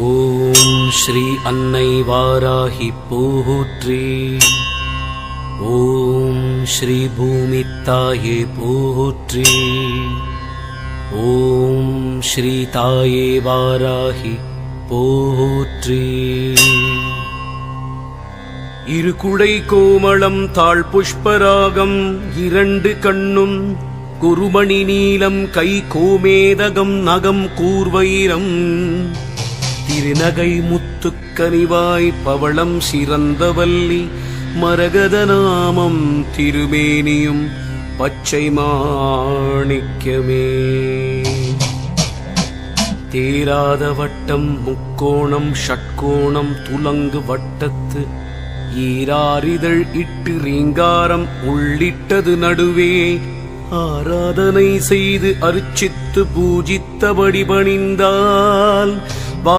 ஓம் ஸ்ரீ அன்னை வாராகி போற்றி. ஓம் ஸ்ரீ பூமி தாயே போற்றி. ஓம் ஸ்ரீ தாயே வாராகி போற்றி. இருகுடை கோமளம் தாழ் புஷ்பராகம் இரண்டு கண்ணும் குருமணி நீலம் கை கோமேதகம் நகம் கூர்வைரம் திருநகை முத்துக்கனிவாய் பவளம் சிறந்தவல்லி மரகத நாமம் திருமேனியும் பச்சை மாணிக்கமே. தேராத வட்டம் முக்கோணம் ஷட்கோணம் துலங்கு வட்டத்து ஈராரிதழ் இட்டு ரீங்காரம் உள்ளிட்டது நடுவே ஆராதனை செய்து அர்ச்சித்து பூஜித்தபடி பணிந்தால்